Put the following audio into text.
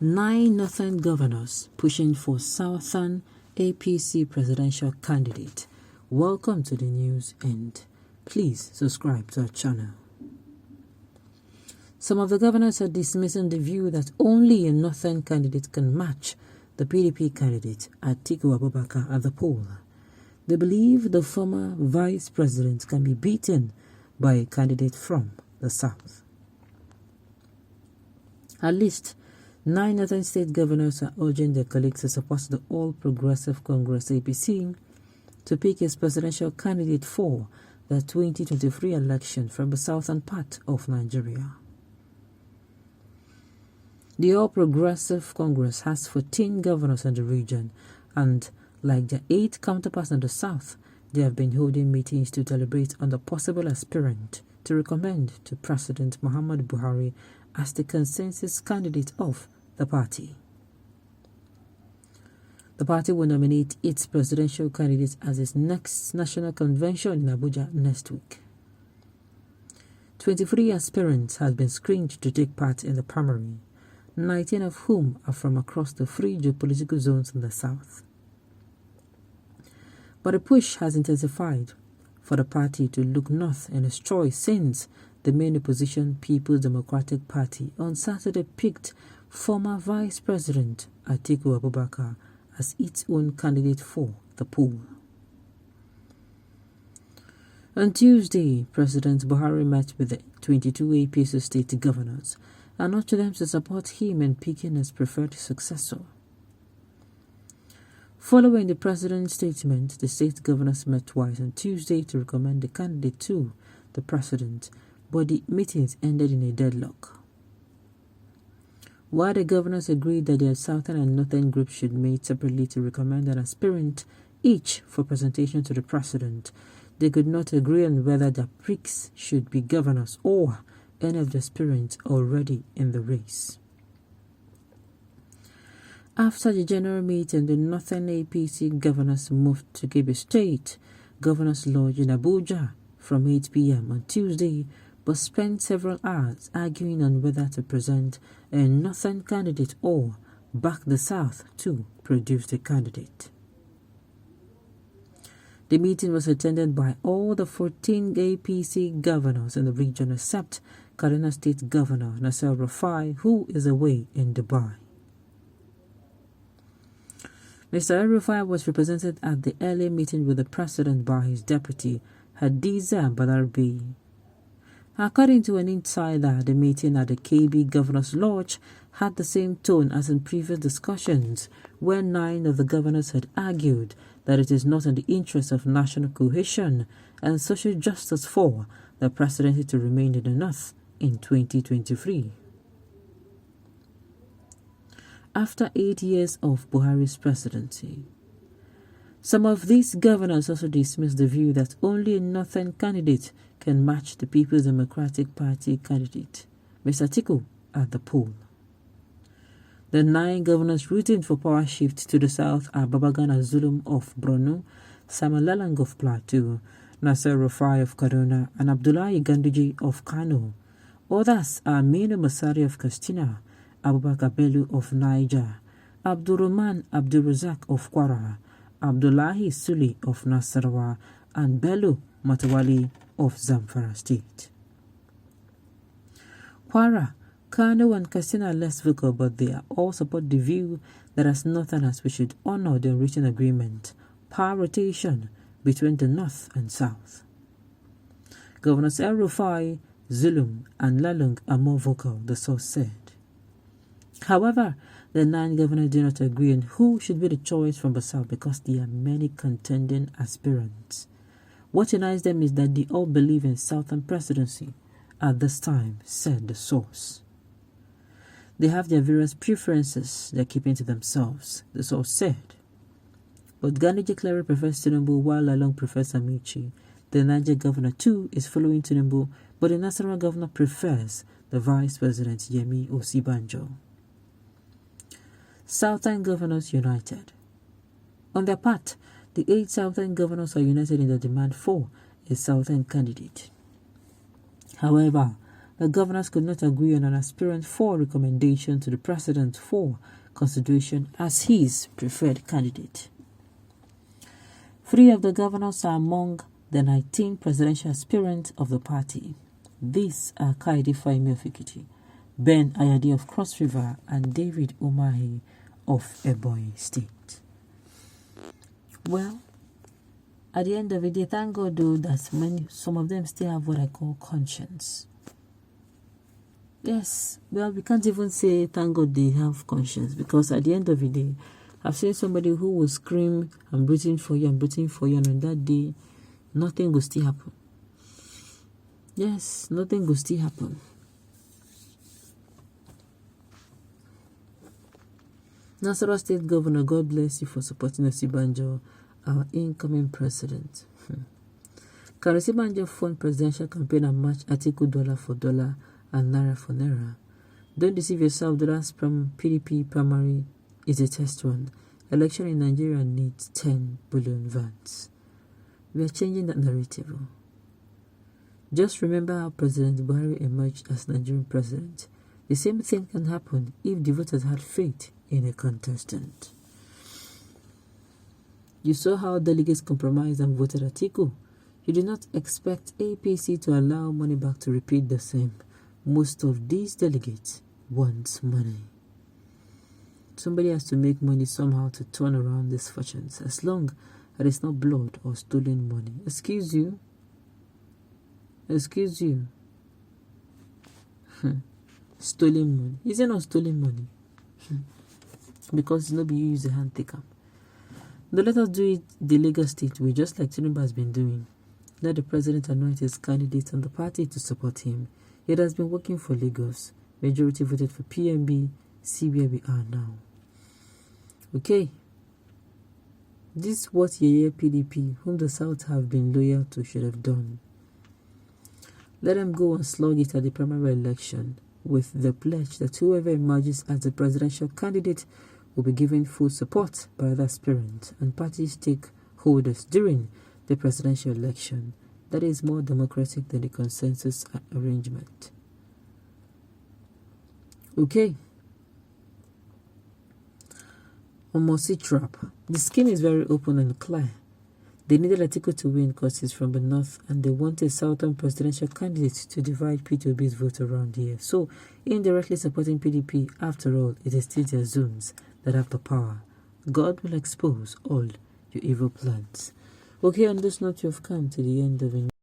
9 northern governors pushing for southern APC presidential candidate. Welcome to the news and please subscribe to our channel. Some of the governors are dismissing the view that only a northern candidate can match the PDP candidate Atiku Abubakar at the poll. They believe the former vice president can be beaten by a candidate from the south. At least 9 northern state governors are urging their colleagues to support the All Progressive Congress APC to pick its presidential candidate for the 2023 election from the southern part of Nigeria. The All Progressive Congress has 14 governors in the region, and like their 8 counterparts in the south, they have been holding meetings to deliberate on the possible aspirant to recommend to President Muhammadu Buhari as the consensus candidate of the party. The party will nominate its presidential candidate at its next national convention in Abuja next week. 23 aspirants have been screened to take part in the primary, 19 of whom are from across the 3 geopolitical zones in the south. But the push has intensified for the party to look north in its choice since the main opposition People's Democratic Party on Saturday picked former Vice President Atiku Abubakar as its own candidate for the poll. On Tuesday, President Buhari met with the 22 APC state governors and urged them to support him in picking his preferred successor. Following the president's statement, the state governors met twice on Tuesday to recommend the candidate to the president, but the meetings ended in a deadlock. While the governors agreed that their southern and northern groups should meet separately to recommend an aspirant each for presentation to the president, they could not agree on whether the picks should be governors or any of the aspirants already in the race. After the general meeting, the northern APC governors moved to Kebbi State Governors Lodge in Abuja from 8 p.m. on Tuesday, but spent several hours arguing on whether to present a northern candidate or back the south to produce the candidate. The meeting was attended by all the 14 APC governors in the region except Kaduna State Governor Nasser Rufai, who is away in Dubai. Mr. Rufai was represented at the early meeting with the president by his deputy, Hadiza Balarbi. According to an insider, the meeting at the KB Governor's Lodge had the same tone as in previous discussions, where 9 of the governors had argued that it is not in the interest of national cohesion and social justice for the presidency to remain in the north in 2023. After 8 years of Buhari's presidency, some of these governors also dismissed the view that only a northern candidate can match the People's Democratic Party candidate, Mr. Atiku, at the poll. The 9 governors rooting for power shift to the south are Babagana Zulum of Borno, Samuel Lalang of Plateau, Nasser Rufai of Kaduna, and Abdullahi Ganduje of Kano. Others are Aminu Masari of Katsina, Abubakar Bello of Niger, Abdurrahman Abdulrazak of Kwara, Abdullahi Suli of Nasarawa, and Bello Matawali of Zamfara State. Kwara, Kano, and Katsina are less vocal, but they all support the view that as Northerners we should honor the written agreement, power rotation between the North and South. Governors El Rufai, Zulum, and Lalung are more vocal, the source said. However, the 9 governors do not agree on who should be the choice from the south because there are many contending aspirants. What unites them is that they all believe in southern presidency at this time, said the source. They have their various preferences they're keeping to themselves, the source said. But Ganduje clearly prefers Tinubu while Lalong prefers Amici. The Niger governor too is following Tinubu, but the Nasarawa governor prefers the vice president Yemi Osibanjo. Southern governors united. On their part, the 8 southern governors are united in the demand for a southern candidate. However, The governors could not agree on an aspirant for recommendation to the president for consideration as his preferred candidate. 3 of the governors are among the 19 presidential aspirants of the party. These are Kaide Fahimi of Ekiti, Ben Ayade of Cross River, and David Umahi of Ebonyi State. Well, at the end of the day, thank God though that some of them still have what I call conscience. Yes, well, we can't even say thank God they have conscience, because at the end of the day, I've seen somebody who will scream, I'm rooting for you, and on that day, nothing will still happen. Yes, nothing will still happen. Nasarawa State Governor, God bless you for supporting Osibanjo, our incoming president. Can Osibanjo fund presidential campaign and match Atiku dollar for dollar and naira for naira? Don't deceive yourself. The last PDP primary is a test run. Election in Nigeria needs 10 billion votes. We are changing that narrative. Just remember how President Buhari emerged as Nigerian president. The same thing can happen if the voters had faith in a contestant. You saw how delegates compromised and voted Atiku. You do not expect APC to allow money back to repeat the same. Most of these delegates want money. Somebody has to make money somehow to turn around these fortunes, as long as it's not blood or stolen money. Excuse you. Stolen money. Is it not stolen money? Because it's not be used a hand taker. Now let us do it the Lagos state way, just like Tinubu has been doing. Let the president anoint his candidates and the party to support him. It has been working for Lagos. Majority voted for PMB. See where we are now. Okay. This is what Yeye PDP, whom the South have been loyal to, should have done. Let them go and slug it at the primary election with the pledge that whoever emerges as the presidential candidate will be given full support by the aspirant and party stakeholders during the presidential election. That is more democratic than the consensus arrangement. Okay. Omosi trap. The scheme is very open and clear. They needed Atiku to win because he's from the north, and they want a southern presidential candidate to divide P2B's vote around here. So, indirectly supporting PDP, after all, it is still their zones that have the power. God will expose all your evil plans. Okay, on this note, you have come to the end of it.